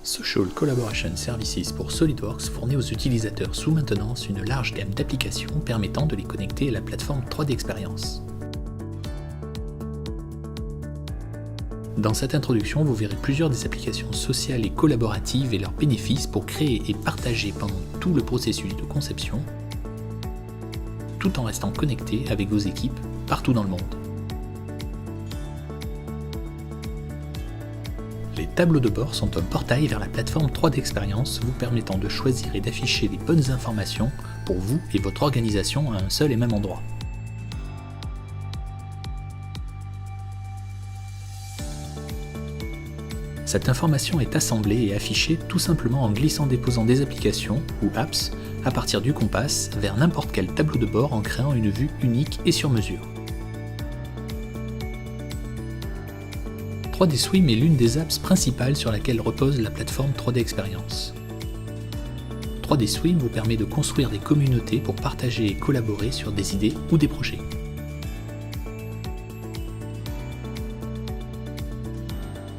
Social Collaboration Services pour SolidWorks fournit aux utilisateurs sous maintenance une large gamme d'applications permettant de les connecter à la plateforme 3D Experience. Dans cette introduction, vous verrez plusieurs des applications sociales et collaboratives et leurs bénéfices pour créer et partager pendant tout le processus de conception, tout en restant connecté avec vos équipes partout dans le monde. Les tableaux de bord sont un portail vers la plateforme 3D Experience vous permettant de choisir et d'afficher les bonnes informations pour vous et votre organisation à un seul et même endroit. Cette information est assemblée et affichée tout simplement en glissant-déposant des applications ou apps à partir du Compass vers n'importe quel tableau de bord en créant une vue unique et sur mesure. 3D Swim est l'une des apps principales sur laquelle repose la plateforme 3D Experience. 3D Swim vous permet de construire des communautés pour partager et collaborer sur des idées ou des projets.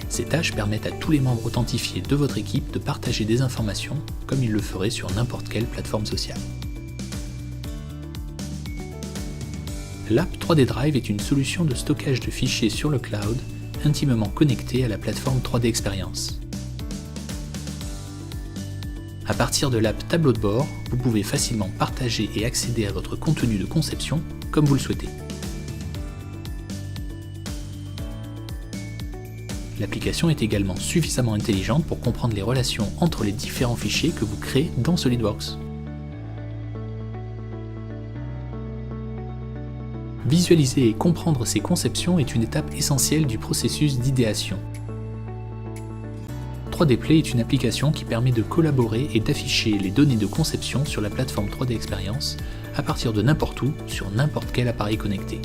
Ces tâches permettent à tous les membres authentifiés de votre équipe de partager des informations comme ils le feraient sur n'importe quelle plateforme sociale. L'app 3D Drive est une solution de stockage de fichiers sur le cloud intimement connectée à la plateforme 3D Experience. À partir de l'app Tableau de bord, vous pouvez facilement partager et accéder à votre contenu de conception comme vous le souhaitez. L'application est également suffisamment intelligente pour comprendre les relations entre les différents fichiers que vous créez dans SolidWorks. Visualiser et comprendre ces conceptions est une étape essentielle du processus d'idéation. 3D Play est une application qui permet de collaborer et d'afficher les données de conception sur la plateforme 3D Experience à partir de n'importe où, sur n'importe quel appareil connecté.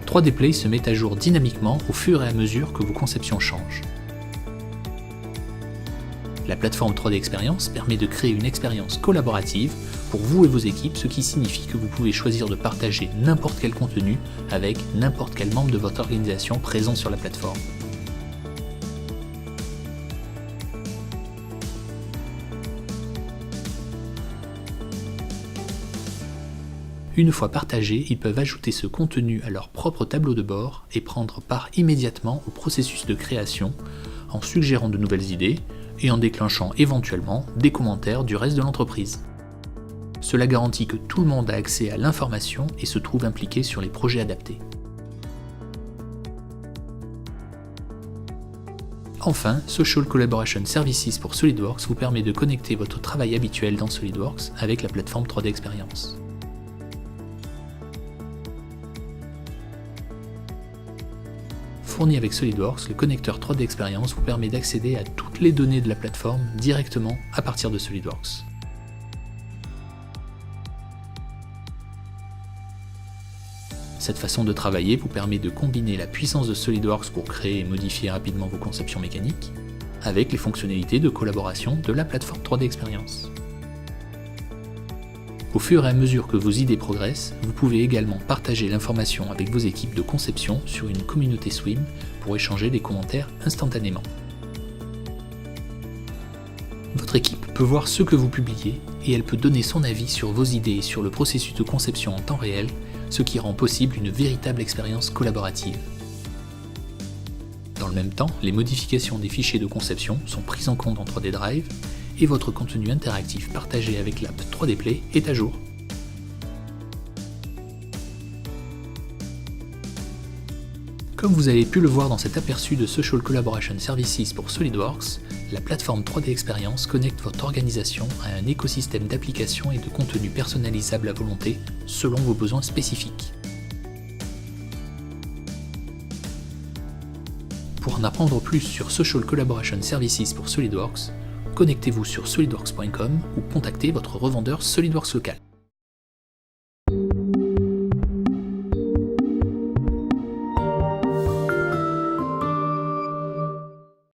3D Play se met à jour dynamiquement au fur et à mesure que vos conceptions changent. La plateforme 3D Experience permet de créer une expérience collaborative pour vous et vos équipes, ce qui signifie que vous pouvez choisir de partager n'importe quel contenu avec n'importe quel membre de votre organisation présent sur la plateforme. Une fois partagés, ils peuvent ajouter ce contenu à leur propre tableau de bord et prendre part immédiatement au processus de création en suggérant de nouvelles idées et en déclenchant éventuellement des commentaires du reste de l'entreprise. Cela garantit que tout le monde a accès à l'information et se trouve impliqué sur les projets adaptés. Enfin, Social Collaboration Services pour SolidWorks vous permet de connecter votre travail habituel dans SolidWorks avec la plateforme 3D Experience. Fourni avec SolidWorks, le connecteur 3D Experience vous permet d'accéder à toutes les données de la plateforme directement à partir de SolidWorks. Cette façon de travailler vous permet de combiner la puissance de SolidWorks pour créer et modifier rapidement vos conceptions mécaniques avec les fonctionnalités de collaboration de la plateforme 3D Experience. Au fur et à mesure que vos idées progressent, vous pouvez également partager l'information avec vos équipes de conception sur une communauté Swim pour échanger des commentaires instantanément. Votre équipe peut voir ce que vous publiez et elle peut donner son avis sur vos idées et sur le processus de conception en temps réel, ce qui rend possible une véritable expérience collaborative. Dans le même temps, les modifications des fichiers de conception sont prises en compte en 3D Drive et votre contenu interactif partagé avec l'app 3D Play est à jour. Comme vous avez pu le voir dans cet aperçu de Social Collaboration Services pour SolidWorks, la plateforme 3D Experience connecte votre organisation à un écosystème d'applications et de contenus personnalisables à volonté selon vos besoins spécifiques. Pour en apprendre plus sur Social Collaboration Services pour SolidWorks, connectez-vous sur solidworks.com ou contactez votre revendeur SolidWorks local.